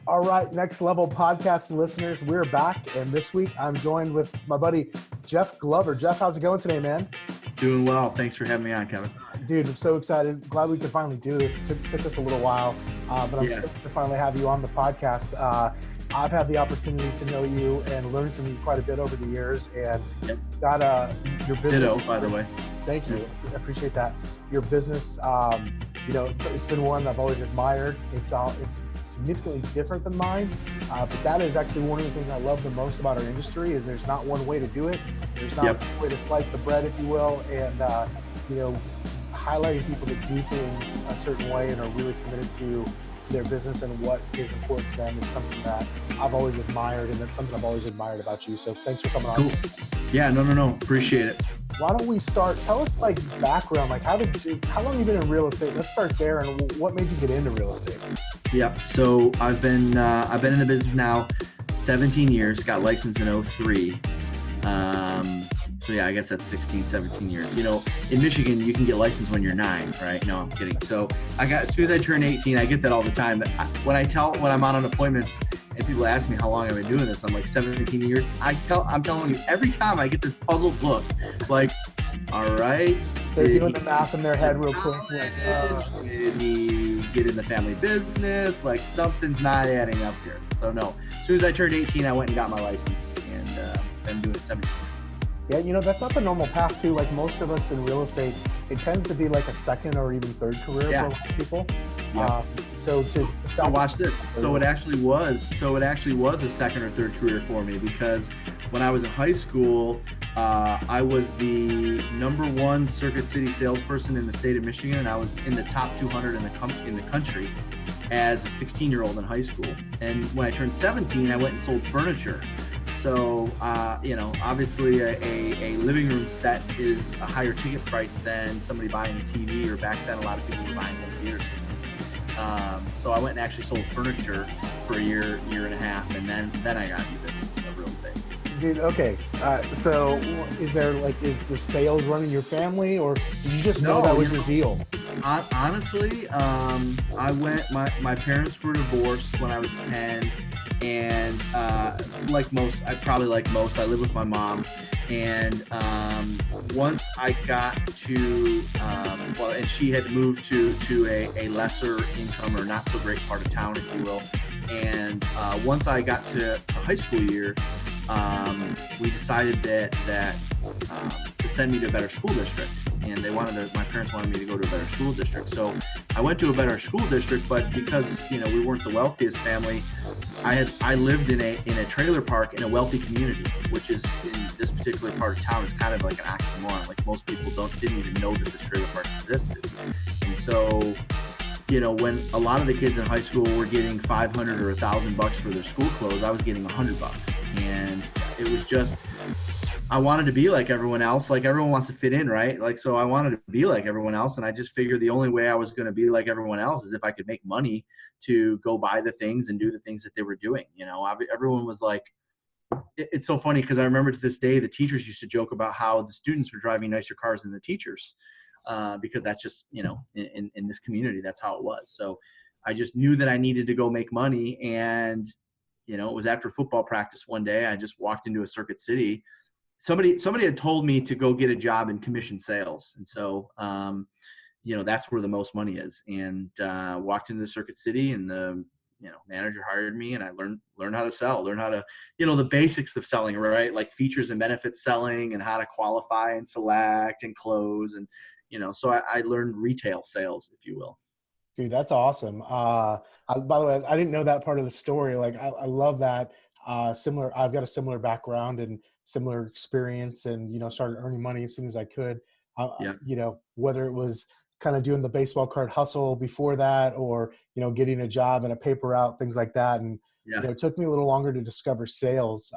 All right, Next Level podcast listeners, we're back, and this week I'm joined with my buddy Jeff Glover. Jeff, how's it going today, man? Doing well. Thanks for having me on, Kevin. Dude, I'm so excited. Glad we could finally do this. Took us a little while, but I'm stoked to finally have you on the podcast. I've had the opportunity to know you and learn from you quite a bit over the years, and got your business. Ditto, by the way. Thank you. I appreciate that. Your business, it's been one I've always admired. It's significantly different than mine, but that is actually one of the things I love the most about our industry is there's not one way to do it. There's not one way to slice the bread, if you will, and highlighting people that do things a certain way and are really committed to their business and what is important to them is something that I've always admired, and that's something I've always admired about you. So thanks for coming on. Cool. Yeah, no. Appreciate it. Why don't we start? Tell us background, how long have you been in real estate? Let's start there. And what made you get into real estate? Yeah. So I've been in the business now 17 years, got licensed in 03. So yeah, I guess that's 16, 17 years. In Michigan, you can get licensed when you're 9, right? No, I'm kidding. So as soon as I turn 18, I get that all the time. But when I'm out on appointments and people ask me how long I've been doing this, I'm like 17 years. I'm telling you, every time I get this puzzled look, like, all right. They're doing the math in their head real quick. Did he get in the family business? Like, something's not adding up here. So no, as soon as I turned 18, I went and got my license, and been doing it 17 years. Yeah, that's not the normal path too. Like most of us in real estate, it tends to be like a second or even third career for a lot of people. Yeah. So watch this. So it actually was a second or third career for me, because when I was in high school, I was the #1 Circuit City salesperson in the state of Michigan, and I was in the top 200 in the country as a 16-year-old in high school. And when I turned 17, I went and sold furniture. So, obviously a living room set is a higher ticket price than somebody buying a TV, or back then a lot of people were buying home theater systems. So I went and actually sold furniture for a year and a half, and then I got into the business of real estate. Dude, okay. So is the sales running your family, or did you just know that was your deal? Honestly, my parents were divorced when I was 10, and I live with my mom. And once I got to, and she had moved to a lesser income or not so great part of town, if you will. And once I got to high school year, we decided that to send me to a better school district, and my parents wanted me to go to a better school district. So I went to a better school district, but because we weren't the wealthiest family, I lived in a trailer park in a wealthy community, which is in this particular part of town is kind of like an oxymoron. Like, most people didn't even know that this trailer park existed. And so, when a lot of the kids in high school were getting $500 or $1,000 for their school clothes, I was getting $100. And it was just, I wanted to be like everyone else. Like, everyone wants to fit in, right? Like, so I wanted to be like everyone else. And I just figured the only way I was going to be like everyone else is if I could make money to go buy the things and do the things that they were doing. Everyone was like, it's so funny, because I remember to this day, the teachers used to joke about how the students were driving nicer cars than the teachers, because that's just, in this community, that's how it was. So I just knew that I needed to go make money. And, it was after football practice one day, I just walked into a Circuit City. Somebody had told me to go get a job in commission sales. And so, that's where the most money is. And walked into the Circuit City, and the manager hired me, and I learned how to sell, learn how to, the basics of selling, right? Like features and benefits selling, and how to qualify and select and close. And, so I learned retail sales, if you will. Dude, that's awesome. By the way, I didn't know that part of the story. Like, I love that. I've got a similar background and similar experience, and, started earning money as soon as I could. Whether it was kind of doing the baseball card hustle before that, or, getting a job and a paper route, things like that. And, it took me a little longer to discover sales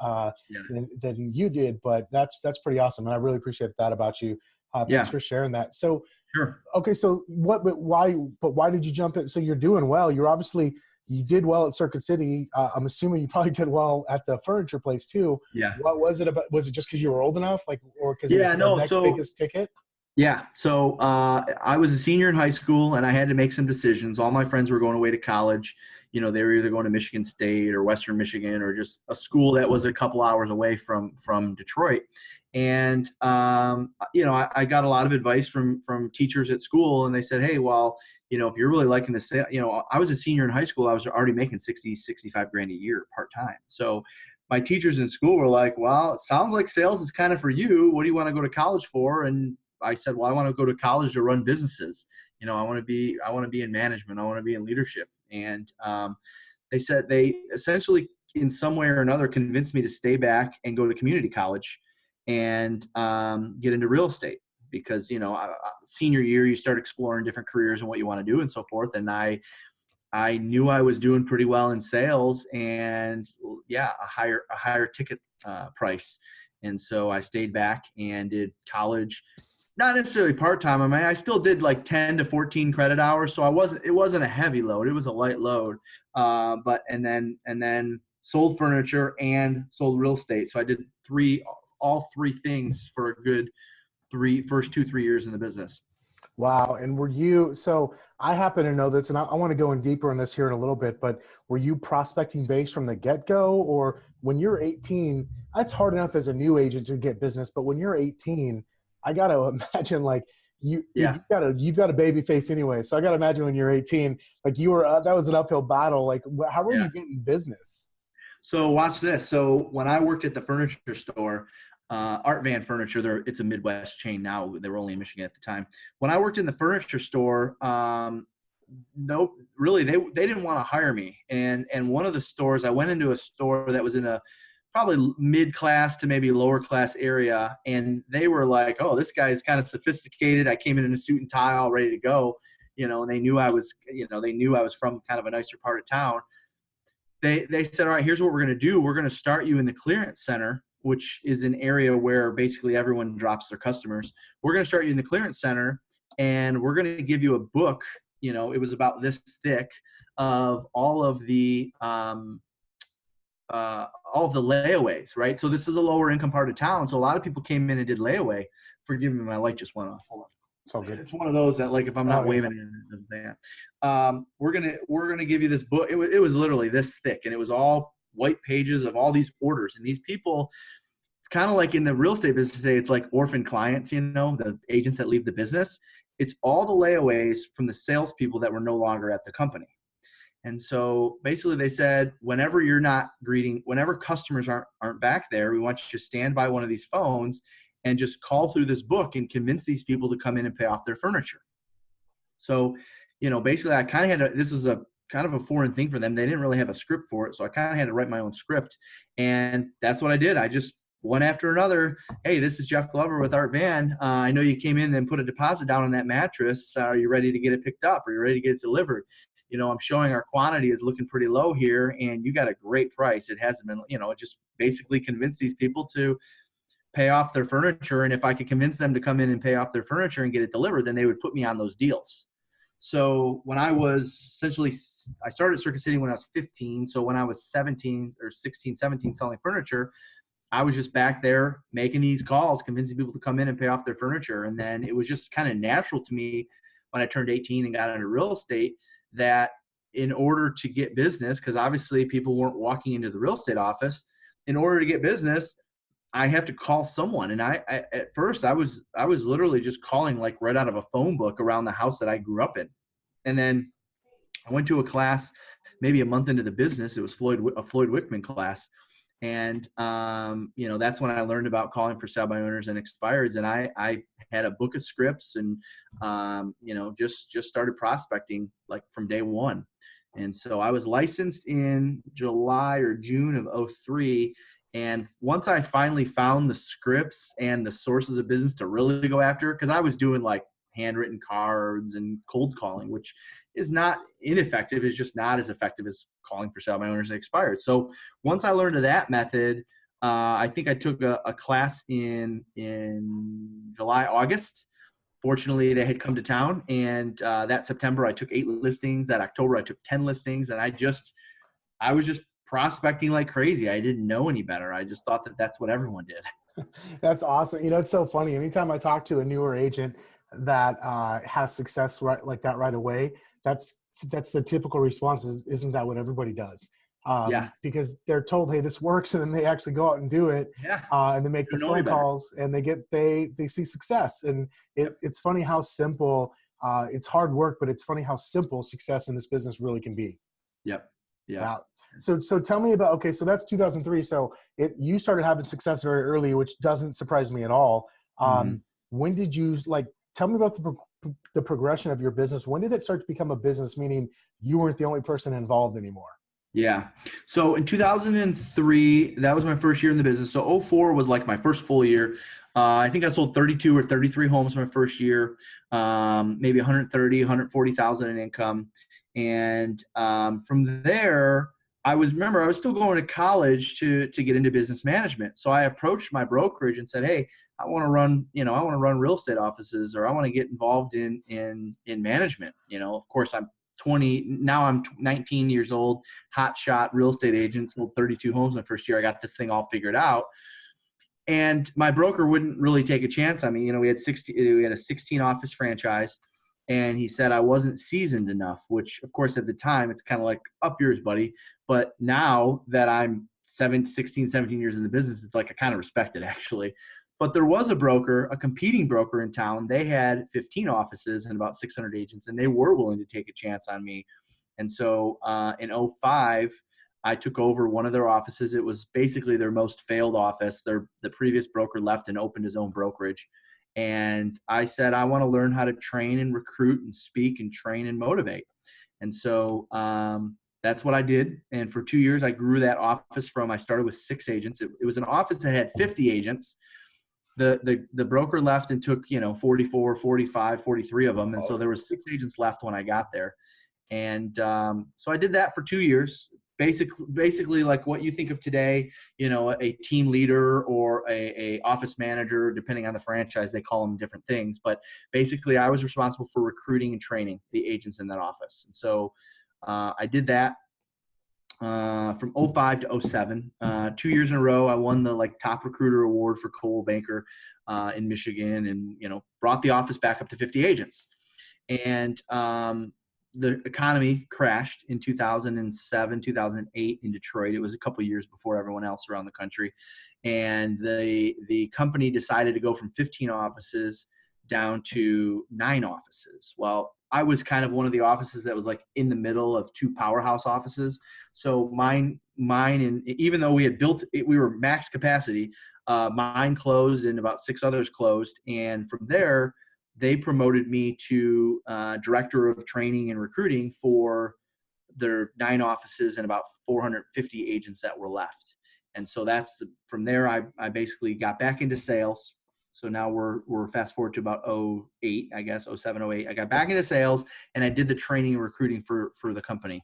than you did, but that's pretty awesome. And I really appreciate that about you. Thanks for sharing that. So, sure. Okay. So why did you jump in? So you're doing well. You did well at Circuit City. I'm assuming you probably did well at the furniture place too. Yeah. What was it about? Was it just because you were old enough? Like, or because it was the next biggest ticket? Yeah. So I was a senior in high school and I had to make some decisions. All my friends were going away to college. You know, they were either going to Michigan State or Western Michigan or just a school that was a couple hours away from Detroit. And you know, I got a lot of advice from teachers at school, and they said, hey, well, you know, if you're really liking this, you know, I was a senior in high school. I was already making 65 grand a year part time. So my teachers in school were like, well, it sounds like sales is kind of for you. What do you want to go to college for? And I said, well, I want to go to college to run businesses. You know, I want to be in management. I want to be in leadership. And they said they essentially, in some way or another, convinced me to stay back and go to community college and get into real estate because, you know, senior year, you start exploring different careers and what you want to do and so forth. And I knew I was doing pretty well in sales and yeah, a higher ticket price. And so I stayed back and did college, not necessarily part-time. I mean, I still did like 10 to 14 credit hours. So it wasn't a heavy load. It was a light load. And then sold furniture and sold real estate. So I did all three things for a good first 2-3 years in the business. Wow. And so I happen to know this, and I want to go in deeper on this here in a little bit, but were you prospecting based from the get-go? Or when you're 18, that's hard enough as a new agent to get business, but when you're 18, I got to imagine like you've got a baby face anyway. So I got to imagine when you're 18, like that was an uphill battle. Like how were you getting business? So watch this. So when I worked at the furniture store, Art Van Furniture, it's a Midwest chain now. They were only in Michigan at the time. When I worked in the furniture store, no, really, they didn't want to hire me. And one of the stores, I went into a store that was in a probably mid-class to maybe lower class area. And they were like, oh, this guy is kind of sophisticated. I came in a suit and tie all ready to go, you know, and they knew I was from kind of a nicer part of town. They said, all right, here's what we're going to do. We're going to start you in the clearance center, which is an area where basically everyone drops their customers. We're going to start you in the clearance center, and we're going to give you a book. You know, it was about this thick of all of the layaways, right? So this is a lower income part of town. So a lot of people came in and did layaway. Forgive me, my light just went off. Hold on. It's all good. It's one of those that, like, if I'm not waving it, we're gonna give you this book. It was literally this thick, and it was all white pages of all these orders. And these people, it's kind of like in the real estate business today, it's like orphan clients, you know, the agents that leave the business. It's all the layaways from the salespeople that were no longer at the company. And so basically they said, whenever customers aren't back there, we want you to stand by one of these phones and just call through this book and convince these people to come in and pay off their furniture. So, you know, basically I kind of this was a kind of a foreign thing for them. They didn't really have a script for it. So I kind of had to write my own script. And that's what I did. I just, one after another, hey, this is Jeff Glover with Art Van. I know you came in and put a deposit down on that mattress. Are you ready to get it picked up? Are you ready to get it delivered? You know, I'm showing our quantity is looking pretty low here, and you got a great price. It hasn't been, you know, it just basically convinced these people to pay off their furniture. And if I could convince them to come in and pay off their furniture and get it delivered, then they would put me on those deals. So when I started Circuit City when I was 15. So when I was 17 or 16, 17 selling furniture, I was just back there making these calls, convincing people to come in and pay off their furniture. And then it was just kind of natural to me when I turned 18 and got into real estate that in order to get business, because obviously people weren't walking into the real estate office, in order to get business, I have to call someone. And I at first I was literally just calling like right out of a phone book around the house that I grew up in. And then I went to a class maybe a month into the business. It was a Floyd Wickman class. And, you know, that's when I learned about calling for sale by owners and expireds. And I had a book of scripts and, you know, just started prospecting like from day one. And so I was licensed in July or June of 03. And once I finally found the scripts and the sources of business to really go after, because I was doing like handwritten cards and cold calling, which is not ineffective. It's just not as effective as calling for sale by owners and expired. So once I learned of that method, I think I took a class in July, August. Fortunately, they had come to town, and that September I took 8 listings. That October I took 10 listings, and I was just prospecting like crazy. I didn't know any better. I just thought that that's what everyone did. That's awesome. You know, it's so funny. Anytime I talk to a newer agent, that has success right like that right away, that's the typical response is, isn't that what everybody does? Yeah. Because they're told, hey, this works, and then they actually go out and do it, Yeah. and they make You the know any phone better. calls, and they see success. And Yep. it's funny how simple, it's hard work, but it's funny how simple success in this business really can be. Yep. Yeah. Yeah. So tell me about, okay, so that's 2003. So you started having success very early, which doesn't surprise me at all. Mhm. When did you like, tell me about the progression of your business. When did it start to become a business, meaning you weren't the only person involved anymore? Yeah. So in 2003, that was my first year in the business. So '04 was like my first full year. I think I sold 32 or 33 homes my first year, maybe 130, 140,000 in income. And from there, remember, I was still going to college to get into business management. So I approached my brokerage and said, hey, I want to run real estate offices, or I want to get involved in management. Of course I'm 20, now I'm 19 years old, hot shot real estate agent, sold 32 homes my first year. I got this thing all figured out. And my broker wouldn't really take a chance on me. We had a 16 office franchise, and he said I wasn't seasoned enough, which of course at the time it's kind of like up yours, buddy. But now that I'm 16, 17 years in the business, it's like I kind of respect it actually. But there was a competing broker in town. They had 15 offices and about 600 agents, and they were willing to take a chance on me. And so in '05, I took over one of their offices. It was basically their most failed office. The previous broker left and opened his own brokerage. And I said, I want to learn how to train and recruit and speak and train and motivate. And so that's what I did. And for 2 years, I grew that office I started with 6 agents. It was an office that had 50 agents. The broker left and took, 44, 45, 43 of them. And so there was 6 agents left when I got there. And so I did that for 2 years, basically like what you think of today, a team leader or a office manager, depending on the franchise, they call them different things. But basically I was responsible for recruiting and training the agents in that office. And so I did that from '05 to '07. 2 years in a row, I won the top recruiter award for Coldwell Banker in Michigan, and brought the office back up to 50 agents. And the economy crashed in 2007, 2008 in Detroit. It was a couple of years before everyone else around the country. And the company decided to go from 15 offices down to 9 offices. Well, I was kind of one of the offices that was like in the middle of 2 powerhouse offices. So mine, and even though we were max capacity, mine closed and about 6 others closed. And from there, they promoted me to director of training and recruiting for their 9 offices and about 450 agents that were left. And so from there, I basically got back into sales. So now we're fast forward to about '08, I guess, '07, '08. I got back into sales, and I did the training and recruiting for the company.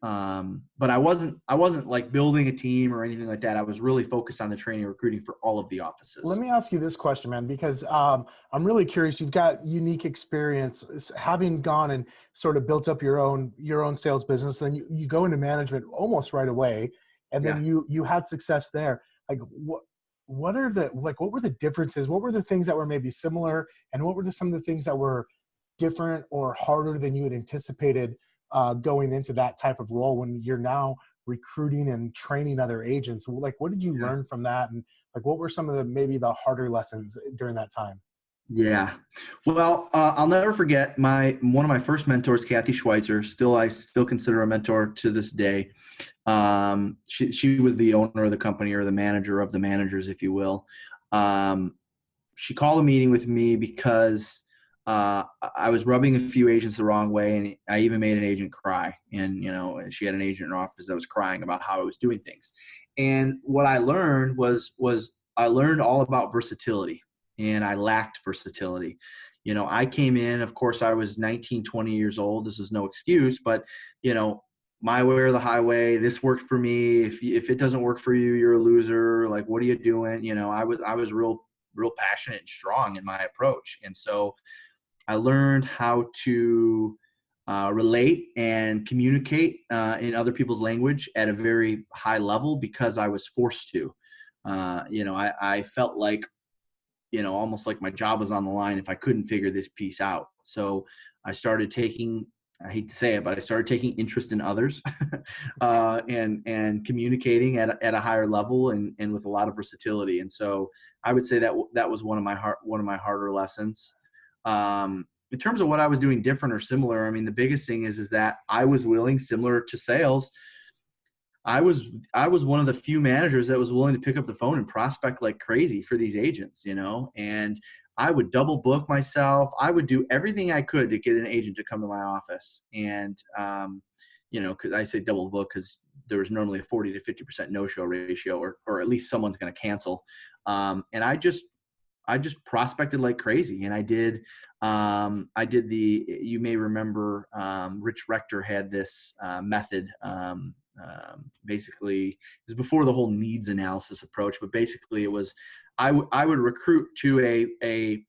But I wasn't like building a team or anything like that. I was really focused on the training and recruiting for all of the Let offices. me ask you this question, man, because I'm really curious. You've got unique experience having gone and sort of built up your own sales business. Then you go into management almost right away, and then Yeah. you had success there. Like what were the differences? What were the things that were maybe similar, and what were some of the things that were different or harder than you had anticipated going into that type of role when you're now recruiting and training other agents? Like, what did you Yeah. learn from that? And like, what were some of maybe the harder lessons during that time? Yeah. Well, I'll never forget one of my first mentors, Kathy Schweitzer. I still consider her a mentor to this day. She was the owner of the company, or the manager of the managers, if you will. She called a meeting with me because I was rubbing a few agents the wrong way, and I even made an agent cry. And she had an agent in her office that was crying about how I was doing things. And what I learned was I learned all about versatility, and I lacked versatility. I came in, of course, I was 19, 20 years old. This is no excuse, but my way or the highway. This worked for me. If it doesn't work for you, you're a loser. Like, what are you doing? I was real passionate and strong in my approach. And so I learned how to relate and communicate in other people's language at a very high level because I was forced to. I felt like almost like my job was on the line if I couldn't figure this piece out. So I started taking, I hate to say it, but I started taking interest in others, and communicating at a higher level, and with a lot of versatility. And so I would say that was one of my harder lessons. In terms of what I was doing different or similar, I mean, the biggest thing is that I was willing, similar to sales, I was one of the few managers that was willing to pick up the phone and prospect like crazy for these agents, and I would double book myself. I would do everything I could to get an agent to come to my office. And, cause I say double book because there was normally a 40 to 50% no-show ratio, or at least someone's going to cancel. And I just prospected like crazy. And I did you may remember, Rich Rector had this method. Basically, it was before the whole needs analysis approach, but basically it was, I would recruit to a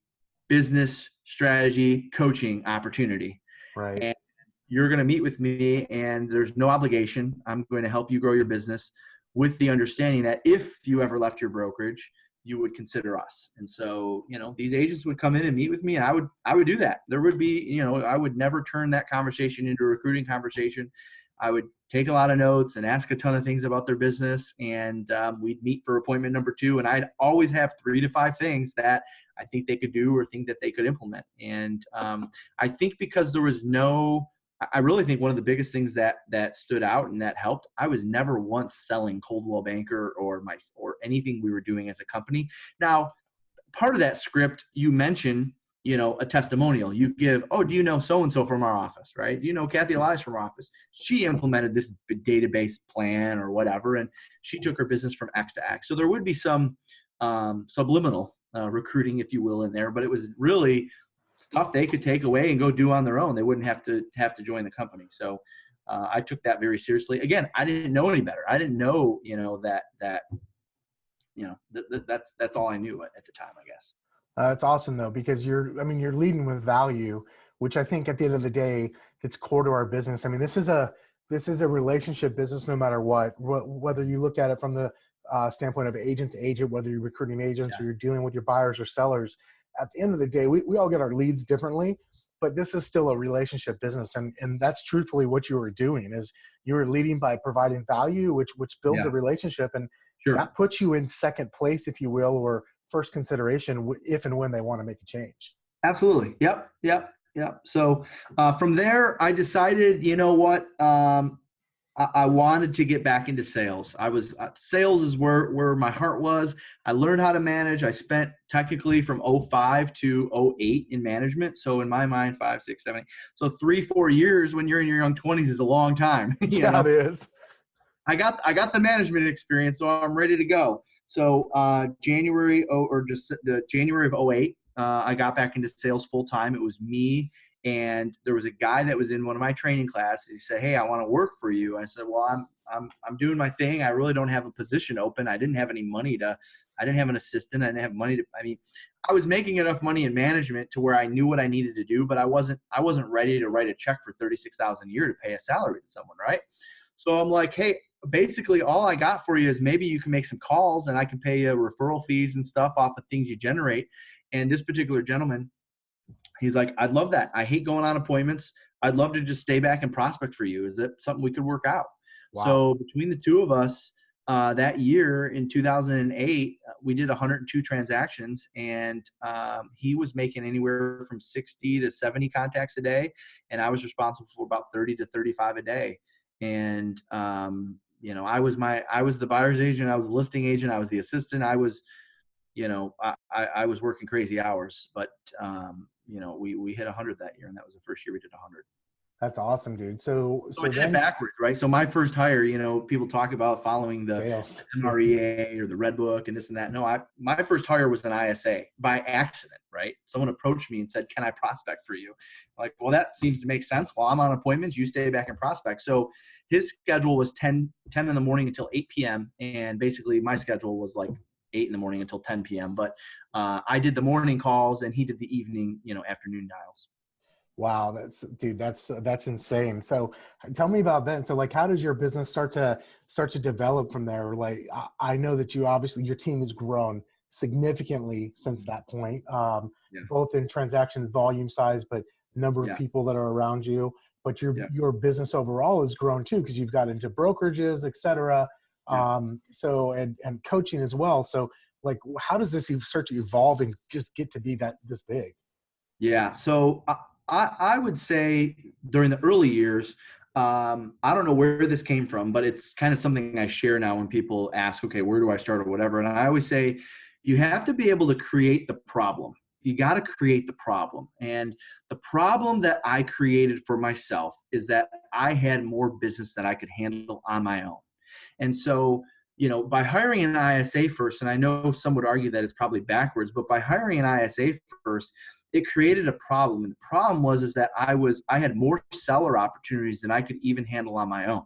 business strategy coaching opportunity. Right. And you're going to meet with me, and there's no obligation. I'm going to help you grow your business, with the understanding that if you ever left your brokerage, you would consider us. And so, these agents would come in and meet with me, and I would do that. There would be, I would never turn that conversation into a recruiting conversation. I would take a lot of notes and ask a ton of things about their business. And we'd meet for appointment number 2. And I'd always have 3 to 5 things that I think they could do or think that they could implement. And I think because there was I really think one of the biggest things that stood out and that helped, I was never once selling Coldwell Banker or anything we were doing as a company. Now, part of that script you mentioned, a testimonial. You give, oh, do you know so-and-so from our office, right? Do you know Kathy Elias from our office? She implemented this database plan or whatever, and she took her business from X to X. So there would be some subliminal recruiting, if you will, in there, but it was really stuff they could take away and go do on their own. They wouldn't have to join the company. So I took that very seriously. Again, I didn't know any better. I didn't know, that's all I knew at the time, I guess. It's awesome though, because you're leading with value, which I think at the end of the day, it's core to our business. I mean, this is a relationship business, no matter what, whether you look at it from the standpoint of agent to agent, whether you're recruiting agents or you're dealing with your buyers or sellers. At the end of the day, we all get our leads differently, but this is still a relationship business. And that's truthfully what you were doing, is you were leading by providing value, which builds a relationship. And that puts you in second place, if you will, or first consideration if and when they want to make a change. Absolutely. Yep. So from there, I decided, I wanted to get back into sales. Sales is where my heart was. I learned how to manage. I spent technically from 05 to 08 in management. So in my mind, 5, 6, 7, 8. So 3-4 years when you're in your young 20s is a long time. It is. I got the management experience, so I'm ready to go. So January of 08, I got back into sales full time. It was me, and there was a guy that was in one of my training classes. He said, "Hey, I want to work for you." I said, "Well, I'm doing my thing. I really don't have a position open. I didn't have any money I didn't have an assistant. I didn't have money I was making enough money in management to where I knew what I needed to do, but I wasn't ready to write a check for $36,000 a year to pay a salary to someone, right?" So I'm like, "Hey, basically all I got for you is maybe you can make some calls and I can pay you referral fees and stuff off of things you generate." And this particular gentleman, he's like, "I'd love that. I hate going on appointments. I'd love to just stay back and prospect for you. Is that something we could work out?" Wow. So between the two of us, that year in 2008, we did 102 transactions, and he was making anywhere from 60 to 70 contacts a day, and I was responsible for about 30 to 35 a day. And I was the buyer's agent, I was the listing agent, I was the assistant. I was working crazy hours, but we hit 100 that year, and that was the first year we did 100. That's awesome, dude. So I did it backwards, right? So my first hire, people talk about following the MREA or the Red Book and this and that. No, my first hire was an ISA by accident, right? Someone approached me and said, "Can I prospect for you?" I'm like, well, that seems to make sense. While I'm on appointments, you stay back and prospect. So his schedule was 10 in the morning until 8 p.m. And basically my schedule was like 8 in the morning until 10 p.m. But I did the morning calls and he did the evening, afternoon dials. Wow, that's insane. So tell me about that. So how does your business start to develop from there? I know that you obviously, your team has grown significantly since that point, Yeah. both in transaction volume size, but number of Yeah. people that are around you. But Yeah. your business overall has grown too, because you've got into brokerages, et cetera. Yeah. So and coaching as well. So like, how does this start to evolve and just get to be this big? Yeah. So I would say during the early years, I don't know where this came from, but it's kind of something I share now when people ask, okay, where do I start or whatever? And I always say, you have to be able to create the problem. You got to create the problem. And the problem that I created for myself is that I had more business that I could handle on my own. And so, by hiring an ISA first, and I know some would argue that it's probably backwards, but by hiring an ISA first, it created a problem. And the problem is that I had more seller opportunities than I could even handle on my own,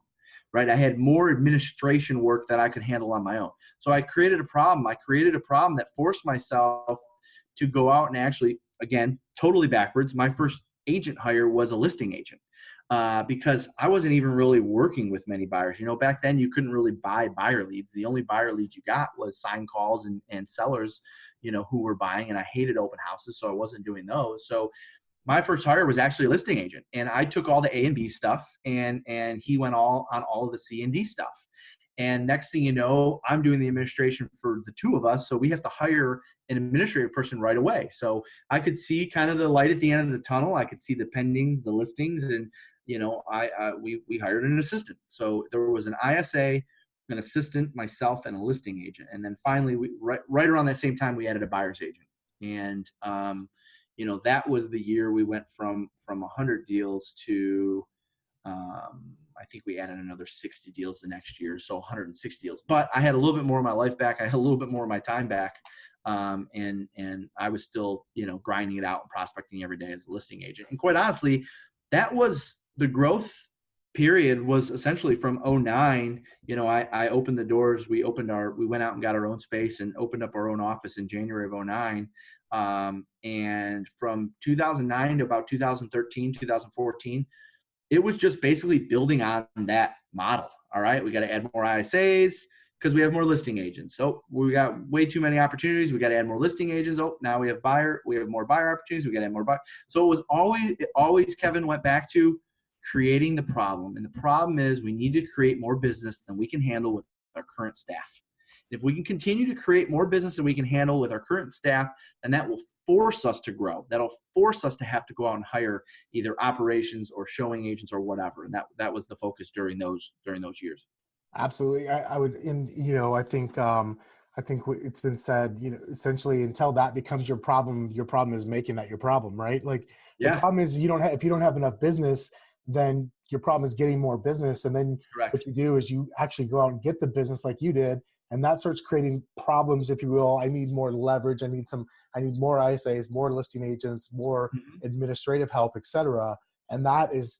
right? I had more administration work that I could handle on my own. So I created a problem. I created a problem that forced myself to go out and actually, again, totally backwards. My first agent hire was a listing agent. Because I wasn't even really working with many buyers. Back then you couldn't really buy buyer leads. The only buyer leads you got was sign calls and sellers, who were buying. And I hated open houses, so I wasn't doing those. So my first hire was actually a listing agent, and I took all the A and B stuff, and he went all on all of the C and D stuff. And next thing you know, I'm doing the administration for the two of us. So we have to hire an administrative person right away. So I could see kind of the light at the end of the tunnel. I could see the pendings, the listings, and we hired an assistant. So there was an ISA, an assistant, myself, and a listing agent. And then finally, right around that same time, we added a buyer's agent. And that was the year we went from 100 deals to I think we added another 60 deals the next year, so 160 deals. But I had a little bit more of my life back. I had a little bit more of my time back, and I was still grinding it out and prospecting every day as a listing agent. And quite honestly, that was the growth period. Was essentially from 09. I opened the doors. We went out and got our own space and opened up our own office in January of 09. And from 2009 to about 2013, 2014. It was just basically building on that model. All right, we got to add more ISAs because we have more listing agents. So we got way too many opportunities. We got to add more listing agents. Oh, now we have more buyer opportunities. We got to add more buyer. So it was always Kevin went back to creating the problem. And the problem is we need to create more business than we can handle with our current staff. If we can continue to create more business than we can handle with our current staff, then that will force us to grow. That'll force us to have to go out and hire either operations or showing agents or whatever. And that was the focus during those years. Absolutely. I would, and I think it's been said, essentially until that becomes your problem is making that your problem, right? Like the Yeah. problem is if you don't have enough business, then your problem is getting more business. And then Correct. what you do is you actually go out and get the business like you did. And that starts creating problems, if you will. I need more leverage. I need more ISAs, more listing agents, more administrative help, et cetera. And it's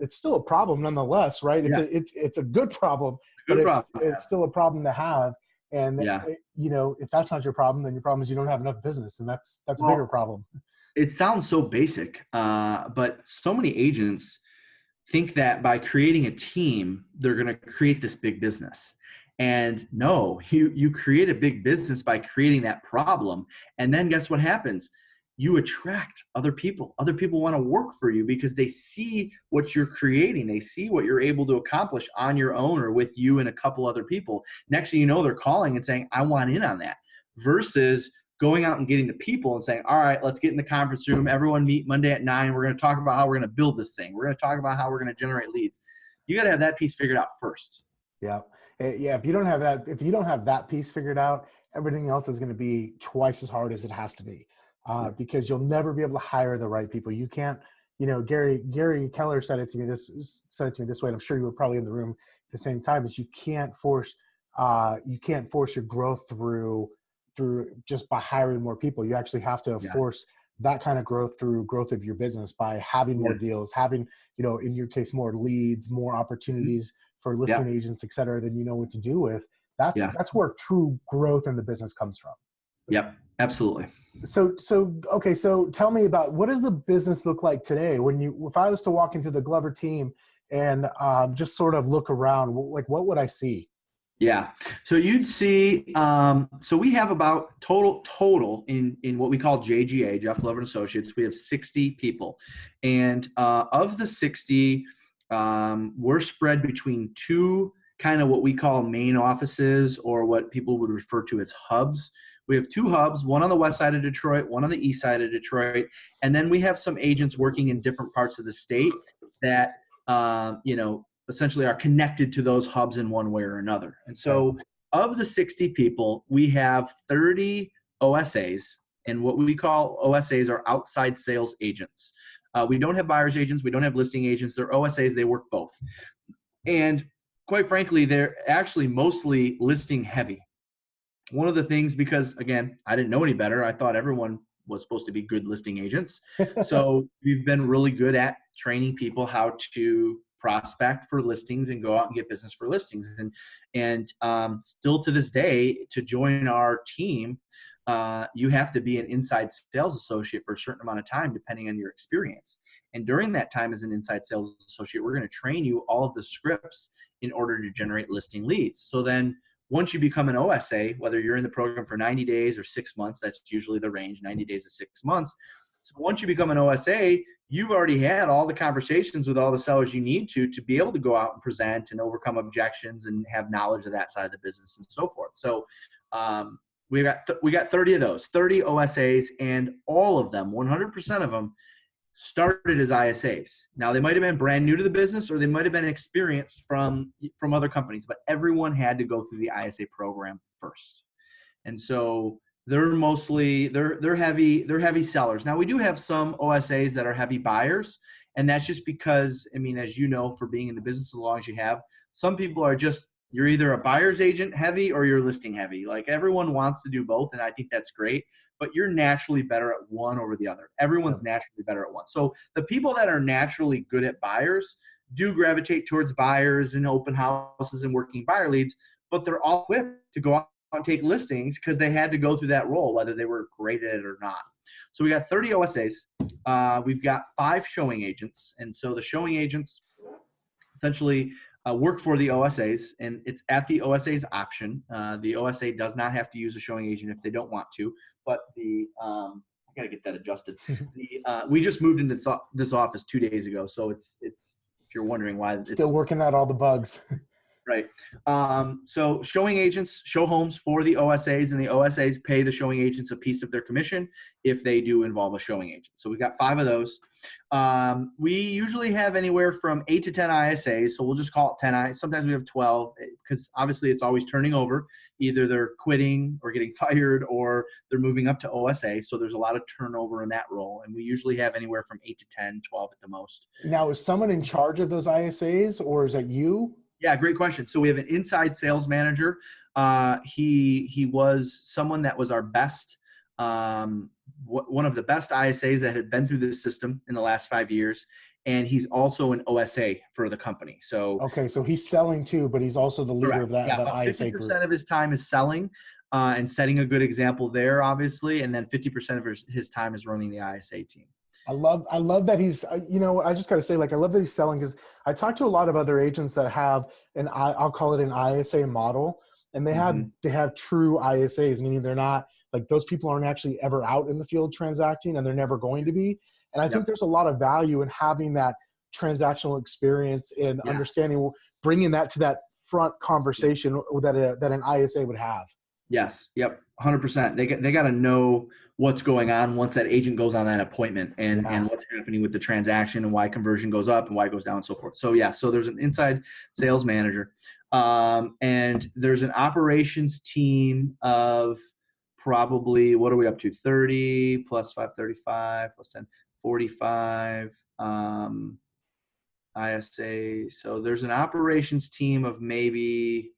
still a problem nonetheless, right? It's a good problem, but it's still a problem to have. And if that's not your problem, then your problem is you don't have enough business, and that's a bigger problem. It sounds so basic, but so many agents think that by creating a team, they're going to create this big business. And no, you create a big business by creating that problem. And then guess what happens? You attract other people. Other people want to work for you because they see what you're creating. They see what you're able to accomplish on your own or with you and a couple other people. Next thing you know, they're calling and saying, I want in on that, versus going out and getting the people and saying, all right, let's get in the conference room. Everyone meet Monday at 9. We're going to talk about how we're going to build this thing. We're going to talk about how we're going to generate leads. You got to have that piece figured out first. Yeah. If you don't have that piece figured out, everything else is going to be twice as hard as it has to be, because you'll never be able to hire the right people. You can't, Gary Keller said it to me this way, and I'm sure you were probably in the room at the same time, is you can't force your growth through just by hiring more people. You actually have to force that kind of growth through growth of your business by having more deals, having, in your case, more leads, more opportunities for listing agents, et cetera, than you know what to do with. That's where true growth in the business comes from. Yep, absolutely. So tell me about, what does the business look like today? If I was to walk into the Glover team and just sort of look around, like what would I see? Yeah. So you'd see, so we have about total in what we call JGA, Jeff Glover and Associates, we have 60 people. And of the 60, we're spread between two kind of what we call main offices, or what people would refer to as hubs. We have two hubs, one on the west side of Detroit, one on the east side of Detroit. And then we have some agents working in different parts of the state that, essentially are connected to those hubs in one way or another. And Okay. so of the 60 people, we have 30 OSAs, and what we call OSAs are outside sales agents. We don't have buyer's agents. We don't have listing agents. They're OSAs. They work both. And quite frankly, they're actually mostly listing heavy. One of the things, because again, I didn't know any better, I thought everyone was supposed to be good listing agents. So we've been really good at training people how to prospect for listings and go out and get business for listings. And still to this day, to join our team, you have to be an inside sales associate for a certain amount of time, depending on your experience. And during that time as an inside sales associate, we're going to train you all of the scripts in order to generate listing leads. So then once you become an OSA, whether you're in the program for 90 days or 6 months, that's usually the range, 90 days to 6 months. So once you become an OSA, you've already had all the conversations with all the sellers you need to be able to go out and present and overcome objections and have knowledge of that side of the business and so forth. So we got 30 of those, 30 OSAs, and all of them, 100% of them, started as ISAs. Now, they might have been brand new to the business, or they might have been experienced from other companies, but everyone had to go through the ISA program first. And so they're mostly they're heavy sellers. Now, we do have some OSAs that are heavy buyers, and that's just because, I mean, as you know, for being in the business as long as you have, some people are just, you're either a buyer's agent heavy or you're listing heavy. Like, everyone wants to do both, and I think that's great, but you're naturally better at one over the other. Everyone's naturally better at one. So the people that are naturally good at buyers do gravitate towards buyers and open houses and working buyer leads, but they're all equipped to go out and take listings because they had to go through that role, whether they were great at it or not. So we got 30 OSAs. We've got 5 showing agents. And so the showing agents essentially work for the OSAs, and it's at the OSA's option. The OSA does not have to use a showing agent if they don't want to, but I got to get that adjusted. We just moved into this office 2 days ago, so it's if you're wondering why, it's Still working out all the bugs. Right. So showing agents show homes for the OSAs, and the OSAs pay the showing agents a piece of their commission if they do involve a showing agent. So we've got 5 of those. We usually have anywhere from 8 to 10 ISAs. So we'll just call it 10 ISAs. Sometimes we have 12, because obviously it's always turning over. Either they're quitting or getting fired, or they're moving up to OSA. So there's a lot of turnover in that role. And we usually have anywhere from 8 to 10, 12 at the most. Now, is someone in charge of those ISAs, or is that you? Yeah, great question. So we have an inside sales manager. He was someone that was our best, one of the best ISAs that had been through this system in the last 5 years. And he's also an OSA for the company. So okay, so he's selling too, but he's also the leader correct. of that, Yeah, that about ISA 50% group. of his time is selling and setting a good example there, obviously. And then 50% of his time is running the ISA team. I love that he's, I just got to say, like, I love that he's selling, because I talked to a lot of other agents that have I'll call it an ISA model, and they have true ISAs, meaning they're not, like, those people aren't actually ever out in the field transacting, and they're never going to be. And I think there's a lot of value in having that transactional experience and understanding, bringing that to that front conversation that an ISA would have. Yes. Yep. 100%. They got to know what's going on once that agent goes on that appointment, and what's happening with the transaction, and why conversion goes up and why it goes down and so forth. So yeah, so there's an inside sales manager, and there's an operations team of probably, what are we up to? 30 plus 5, 35 plus 10, 45 ISA. So there's an operations team of maybe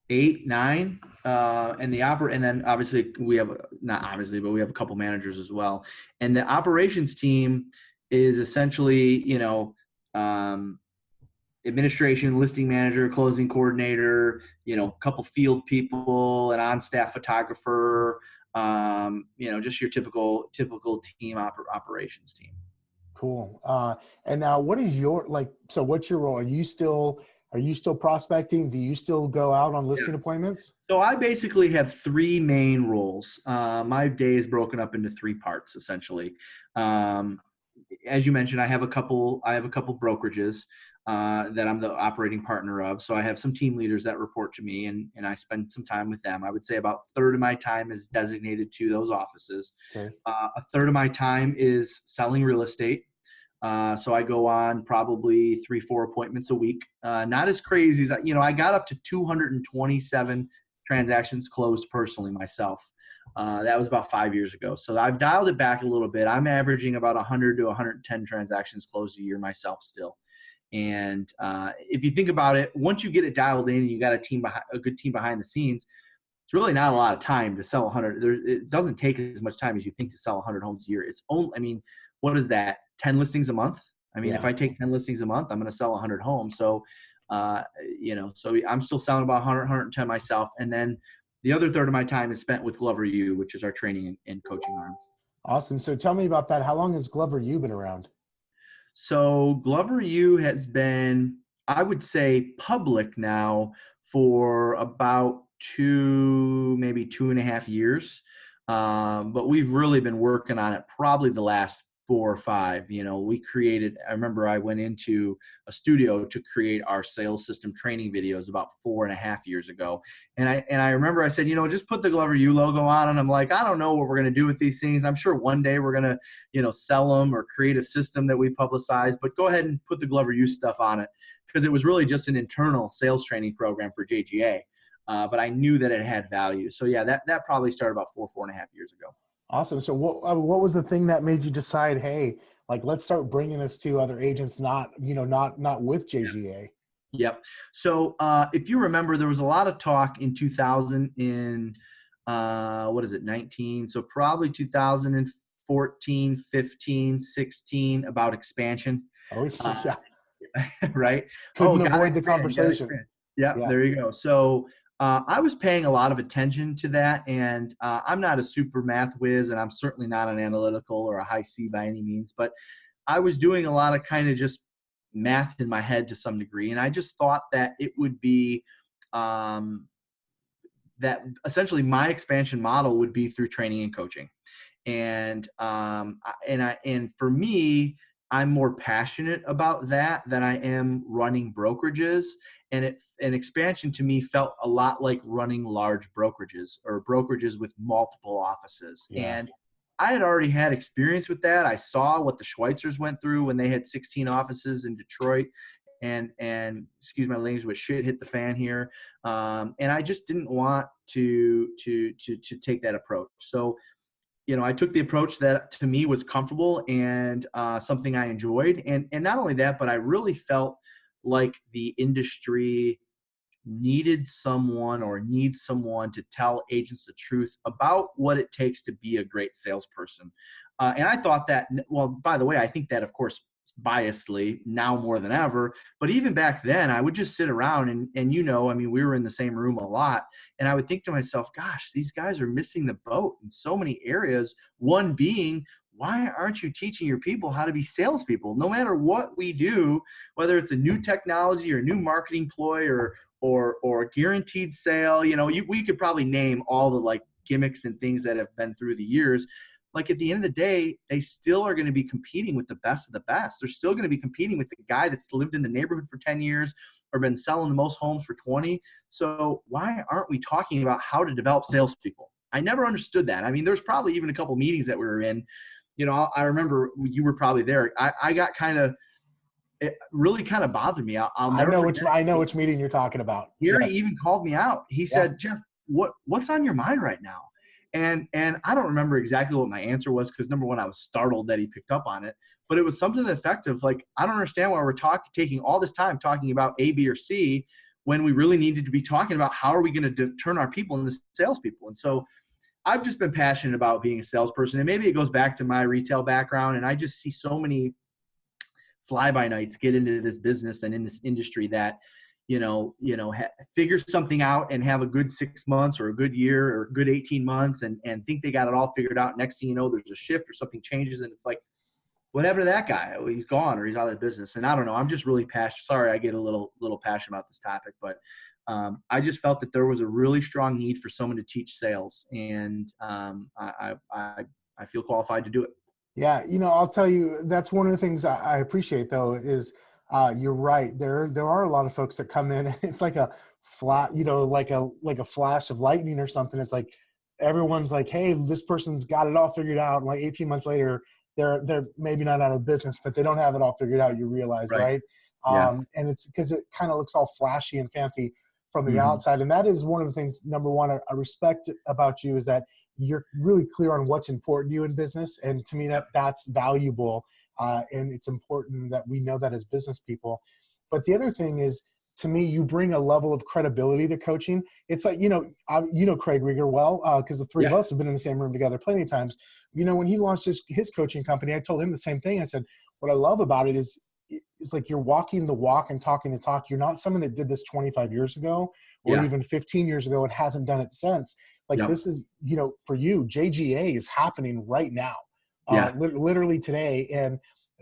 8, 9, and then obviously we have, not obviously, but we have a couple managers as well. And the operations team is essentially, administration, listing manager, closing coordinator, a couple field people, an on-staff photographer, just your typical team operations team. Cool. And now what is your, so what's your role? Are you still Are you still prospecting? Do you still go out on listing appointments? So I basically have three main roles. My day is broken up into three parts, essentially. Um, as you mentioned, I have a couple brokerages that I'm the operating partner of. So I have some team leaders that report to me, and I spend some time with them. I would say about a third of my time is designated to those offices. Okay. A third of my time is selling real estate. So I go on probably 3-4 appointments a week. Not as crazy as I got up to 227 transactions closed personally myself. That was about 5 years ago. So I've dialed it back a little bit. I'm averaging about 100 to 110 transactions closed a year myself still. And if you think about it, once you get it dialed in and you got a good team behind the scenes, it's really not a lot of time to sell 100. It doesn't take as much time as you think to sell 100 homes a year. It's only, what is that? 10 listings a month? If I take 10 listings a month, I'm going to sell 100 homes. So, so I'm still selling about 100, 110 myself. And then the other third of my time is spent with Glover U, which is our training and coaching arm. Awesome. So tell me about that. How long has Glover U been around? So Glover U has been, I would say, public now for about maybe 2.5 years. But we've really been working on it probably the last 4 or 5. I remember I went into a studio to create our sales system training videos about 4.5 years ago. And I remember I said, just put the Glover U logo on. And I'm like, I don't know what we're going to do with these things. I'm sure one day we're going to, sell them or create a system that we publicize, but go ahead and put the Glover U stuff on it, because it was really just an internal sales training program for JGA. But I knew that it had value. So yeah, that probably started about 4.5 years ago. Awesome. So what was the thing that made you decide, hey, like, let's start bringing this to other agents, not with JGA? Yep. So if you remember, there was a lot of talk in 2000 in, 19? So probably 2014, 15, 16 about expansion. Oh, yeah. Right. Couldn't avoid the conversation. Yeah, there you go. So I was paying a lot of attention to that, and I'm not a super math whiz, and I'm certainly not an analytical or a high C by any means, but I was doing a lot of kind of just math in my head to some degree, and I just thought that it would be that essentially my expansion model would be through training and coaching. And for me, I'm more passionate about that than I am running brokerages. And expansion to me felt a lot like running large brokerages or brokerages with multiple offices. Yeah. And I had already had experience with that. I saw what the Schweitzers went through when they had 16 offices in Detroit. And excuse my language, but shit hit the fan here. And I just didn't want to take that approach. So, I took the approach that to me was comfortable and something I enjoyed. And not only that, but I really felt like the industry needs someone to tell agents the truth about what it takes to be a great salesperson. And I thought that, well, by the way, I think that, of course, biasly now more than ever, but even back then I would just sit around and we were in the same room a lot, and I would think to myself, gosh, these guys are missing the boat in so many areas. One being, why aren't you teaching your people how to be salespeople? No matter what we do, whether it's a new technology or new marketing ploy or guaranteed sale, we could probably name all the like gimmicks and things that have been through the years. Like at the end of the day, they still are going to be competing with the best of the best. They're still going to be competing with the guy that's lived in the neighborhood for 10 years or been selling the most homes for 20. So why aren't we talking about how to develop salespeople? I never understood that. There's probably even a couple meetings that we were in. I remember you were probably there. I got it really kind of bothered me. I know which meeting you're talking about. Gary even called me out. He said, Jeff, what's on your mind right now? And I don't remember exactly what my answer was, because number one, I was startled that he picked up on it, but it was something to the effect of like, I don't understand why we're taking all this time talking about A, B, or C when we really needed to be talking about how are we going to turn our people into salespeople. And so I've just been passionate about being a salesperson, and maybe it goes back to my retail background. And I just see so many fly-by-nights get into this business and in this industry that, figure something out and have a good 6 months or a good year or a good 18 months and think they got it all figured out. Next thing you know, there's a shift or something changes, and it's like, what happened to that guy? Oh, he's gone or he's out of the business. And I don't know. I'm just really passionate. Sorry, I get a little passionate about this topic, but I just felt that there was a really strong need for someone to teach sales, and I feel qualified to do it. Yeah, I'll tell you, that's one of the things I appreciate though is you're right. There are a lot of folks that come in and it's like a flat, like a flash of lightning or something. It's like everyone's like, hey, this person's got it all figured out. And like 18 months later, they're maybe not out of business, but they don't have it all figured out, you realize, Right. right? Yeah. And it's because it kind of looks all flashy and fancy from the Mm-hmm. outside. And that is one of the things, number one, I respect about you is that you're really clear on what's important to you in business. And to me, that's valuable. And it's important that we know that as business people. But the other thing is, to me, you bring a level of credibility to coaching. It's like, Craig Rieger well, because the three of us have been in the same room together plenty of times. When he launched his coaching company, I told him the same thing. I said, what I love about it is it's like you're walking the walk and talking the talk. You're not someone that did this 25 years ago or even 15 years ago and hasn't done it since. Like this is, for you, JGA is happening right now, literally today. And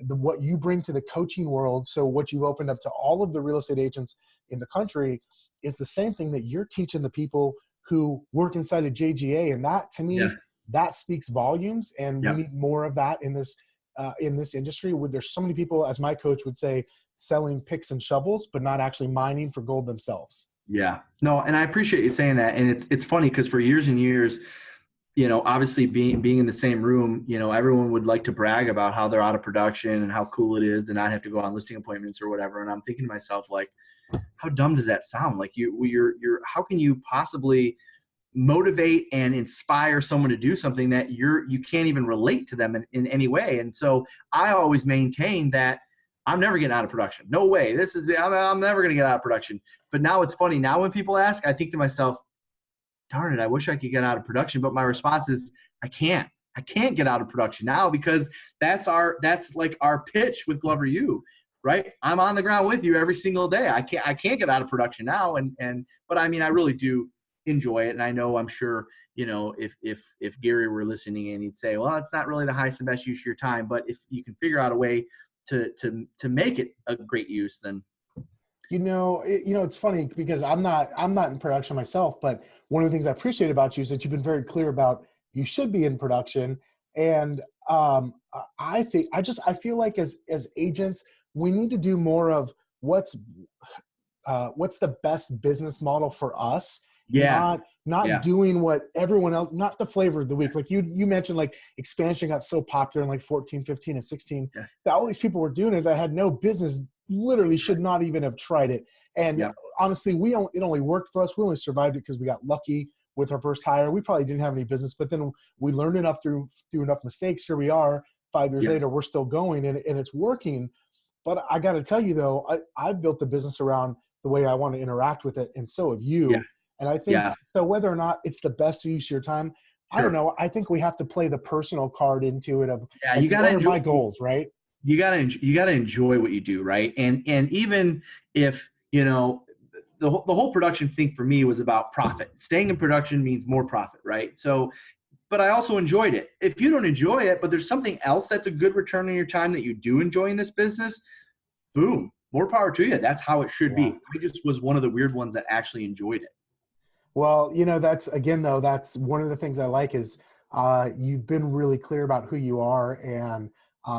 what you bring to the coaching world, so what you opened up to all of the real estate agents in the country is the same thing that you're teaching the people who work inside of JGA. And that, to me, that speaks volumes. And we need more of that in this industry where there's so many people, as my coach would say, selling picks and shovels, but not actually mining for gold themselves. Yeah, no, and I appreciate you saying that. And it's funny because for years and years, obviously being in the same room, everyone would like to brag about how they're out of production and how cool it is to not have to go on listing appointments or whatever. And I'm thinking to myself, like, how dumb does that sound? Like you're how can you possibly motivate and inspire someone to do something that you can't even relate to them in any way? And so I always maintain that I'm never getting out of production. No way. I'm never going to get out of production. But now it's funny. Now when people ask, I think to myself, darn it, I wish I could get out of production. But my response is, I can't get out of production now because that's like our pitch with Glover U, right? I'm on the ground with you every single day. I can't get out of production now. But I mean, I really do enjoy it. And I know, I'm sure, if Gary were listening in, he'd say, well, it's not really the highest and best use of your time, but if you can figure out a way to make it a great use, then it's funny because I'm not in production myself, but one of the things I appreciate about you is that you've been very clear about you should be in production. And I feel like as agents, we need to do more of what's the best business model for us. Not doing what everyone else, not the flavor of the week. Like you mentioned, like expansion got so popular in like 14, 15, and 16 that all these people were doing it that had no business, literally should not even have tried it. And honestly, it only worked for us. We only survived it because we got lucky with our first hire. We probably didn't have any business, but then we learned enough through enough mistakes. Here we are 5 years later, we're still going and it's working. But I got to tell you though, I've built the business around the way I want to interact with it. And so have you. And I think so whether or not it's the best use of your time, I don't know. I think we have to play the personal card into it of you got to enjoy my goals, right? You got to enjoy what you do, right? And even if, the whole production thing for me was about profit. Staying in production means more profit, right? So, but I also enjoyed it. If you don't enjoy it, but there's something else that's a good return on your time that you do enjoy in this business, boom, more power to you. That's how it should be. I just was one of the weird ones that actually enjoyed it. Well, that's one of the things I like is you've been really clear about who you are and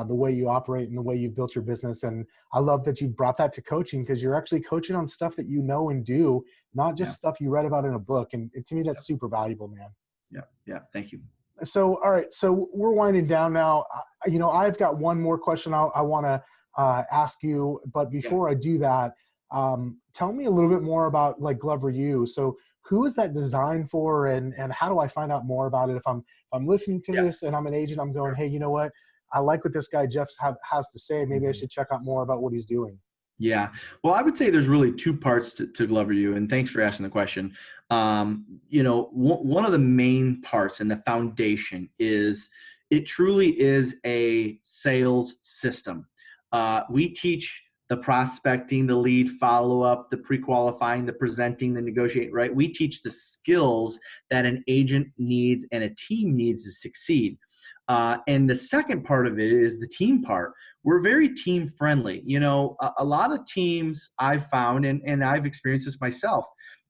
the way you operate and the way you've built your business. And I love that you brought that to coaching because you're actually coaching on stuff that you know and do, not just stuff you read about in a book. And to me, that's super valuable, man. Yeah. Thank you. So, all right. So we're winding down now. I've got one more question I want to ask you. But before I do that, tell me a little bit more about like Glover U. So who is that designed for and how do I find out more about it? If I'm listening to this and I'm an agent, I'm going, hey, you know what? I like what this guy Jeff has to say. Maybe I should check out more about what he's doing. Yeah. Well, I would say there's really two parts to Glover U, and thanks for asking the question. One of the main parts and the foundation is it truly is a sales system. We teach the prospecting, the lead follow-up, the pre-qualifying, the presenting, the negotiating, right? We teach the skills that an agent needs and a team needs to succeed. And the second part of it is the team part. We're very team friendly. You know, a lot of teams I've found, and I've experienced this myself,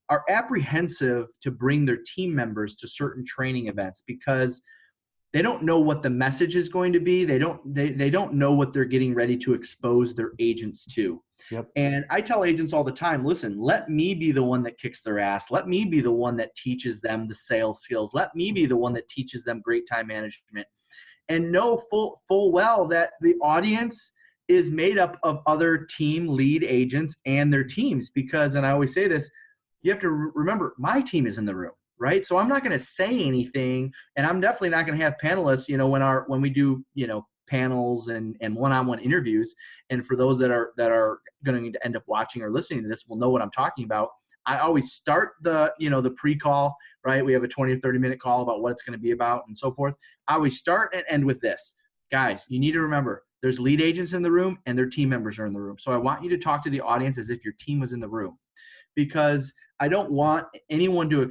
are apprehensive to bring their team members to certain training events because they don't know what the message is going to be. They don't know what they're getting ready to expose their agents to. Yep. And I tell agents all the time, listen, let me be the one that kicks their ass. Let me be the one that teaches them the sales skills. Let me be the one that teaches them great time management. And know full well that the audience is made up of other team lead agents and their teams because, and I always say this, you have to remember my team is in the room. Right. So I'm not going to say anything, and I'm definitely not going to have panelists, you know, when we do, you know, panels and one-on-one interviews. And for those that are going to end up watching or listening to this will know what I'm talking about. I always start the pre-call, right? We have a 20 or 30 minute call about what it's going to be about and so forth. I always start and end with this. Guys, you need to remember there's lead agents in the room and their team members are in the room. So I want you to talk to the audience as if your team was in the room, because I don't want anyone to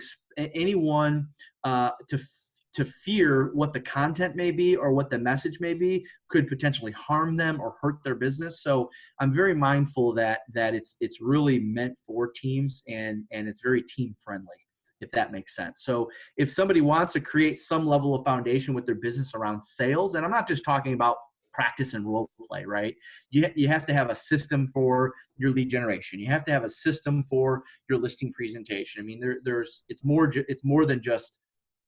fear what the content may be or what the message may be could potentially harm them or hurt their business. So I'm very mindful that it's really meant for teams and it's very team friendly, if that makes sense. So if somebody wants to create some level of foundation with their business around sales, and I'm not just talking about practice and role play, right? You have to have a system for your lead generation. You have to have a system for your listing presentation. I mean, it's more than just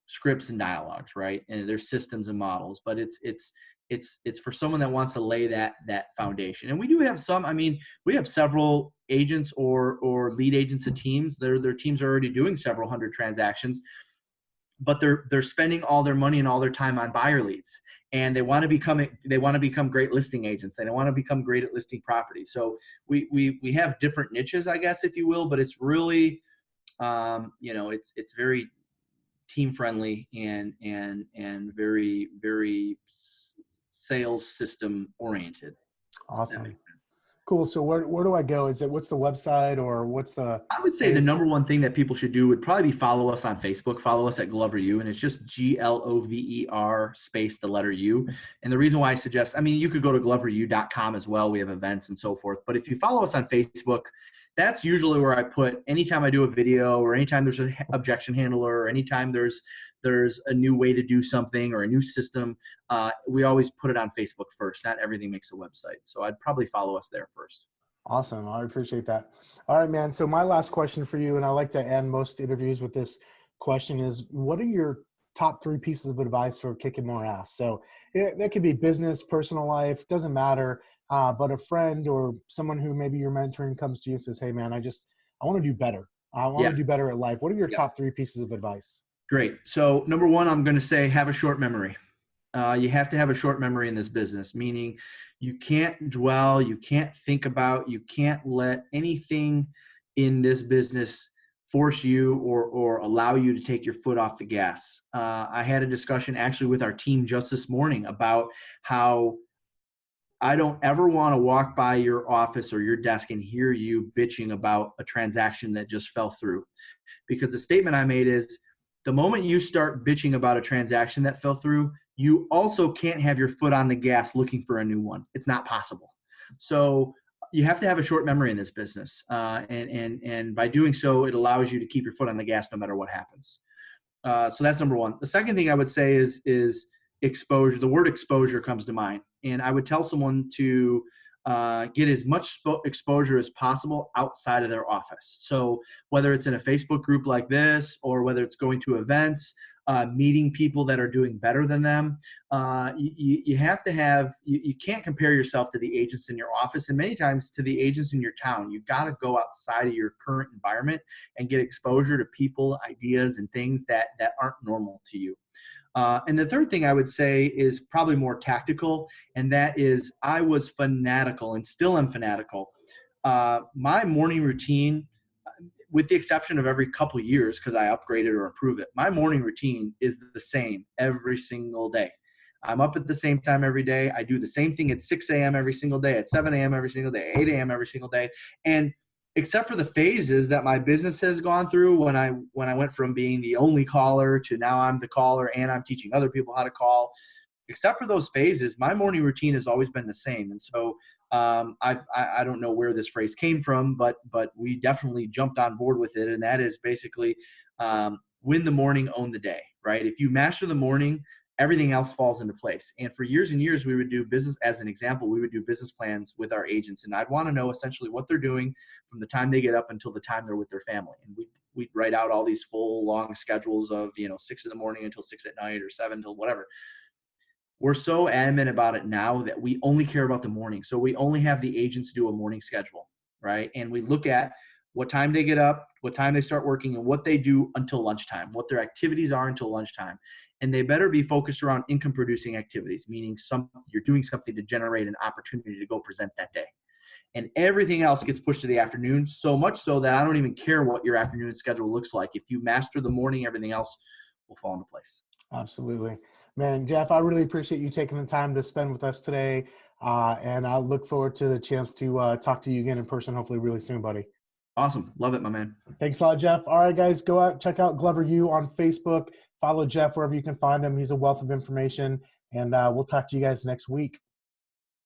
scripts and dialogues, right? And there's systems and models, but it's for someone that wants to lay that foundation. And we do have some. I mean, we have several agents or lead agents of teams. Their teams are already doing several hundred transactions, but they're spending all their money and all their time on buyer leads. And they want to become great listing agents. They don't want to become great at listing property. So we have different niches, I guess, if you will, but it's really, it's very team friendly and very, very sales system oriented. Awesome. Cool. So where do I go? What's the website or what's the? I would say the number one thing that people should do would probably be follow us on Facebook. Follow us at Glover U, and it's just GLOVER space the letter U. And the reason why I suggest, I mean, you could go to gloveru.com as well. We have events and so forth. But if you follow us on Facebook, that's usually where I put anytime I do a video or anytime there's an objection handler or anytime there's a new way to do something or a new system, we always put it on Facebook first. Not everything makes a website. So I'd probably follow us there first. Awesome. I appreciate that. All right, man. So my last question for you, and I like to end most interviews with this question, is what are your top 3 pieces of advice for kicking more ass? So that could be business, personal life, doesn't matter. But a friend or someone who maybe you're mentoring comes to you and says, hey, man, I want to do better. I want to do better at life. What are your top 3 pieces of advice? Great. So number one, I'm going to say have a short memory. You have to have a short memory in this business, meaning you can't dwell, you can't think about, you can't let anything in this business force you or allow you to take your foot off the gas. I had a discussion actually with our team just this morning about how I don't ever want to walk by your office or your desk and hear you bitching about a transaction that just fell through. Because the statement I made is the moment you start bitching about a transaction that fell through, you also can't have your foot on the gas looking for a new one. It's not possible. So you have to have a short memory in this business. And by doing so, it allows you to keep your foot on the gas no matter what happens. So that's number one. The second thing I would say is exposure. The word exposure comes to mind. And I would tell someone to get as much exposure as possible outside of their office. So whether it's in a Facebook group like this, or whether it's going to events, meeting people that are doing better than them, you have to have, you can't compare yourself to the agents in your office, and many times to the agents in your town. You've got to go outside of your current environment and get exposure to people, ideas, and things that aren't normal to you. And the third thing I would say is probably more tactical, and that is I was fanatical and still am fanatical. My morning routine, with the exception of every couple of years because I upgrade it or improve it, my morning routine is the same every single day. I'm up at the same time every day. I do the same thing at 6 a.m. every single day, at 7 a.m. every single day, 8 a.m. every single day. And except for the phases that my business has gone through when I went from being the only caller to now I'm the caller and I'm teaching other people how to call, except for those phases, my morning routine has always been the same. And so I don't know where this phrase came from, but we definitely jumped on board with it. And that is basically win the morning, own the day, right? If you master the morning, everything else falls into place. And for years and years, we would do business, as an example, we would do business plans with our agents. And I'd want to know essentially what they're doing from the time they get up until the time they're with their family. And we'd write out all these full long schedules of, 6 in the morning until 6 at night or 7 till whatever. We're so adamant about it now that we only care about the morning. So we only have the agents do a morning schedule, right? And we look at what time they get up, what time they start working, and what they do until lunchtime, what their activities are until lunchtime. And they better be focused around income producing activities, meaning you're doing something to generate an opportunity to go present that day. And everything else gets pushed to the afternoon, so much so that I don't even care what your afternoon schedule looks like. If you master the morning, everything else will fall into place. Absolutely. Man, Jeff, I really appreciate you taking the time to spend with us today. And I look forward to the chance to talk to you again in person, hopefully really soon, buddy. Awesome. Love it, my man. Thanks a lot, Jeff. All right, guys, go out, check out Glover U on Facebook. Follow Jeff wherever you can find him. He's a wealth of information. And we'll talk to you guys next week.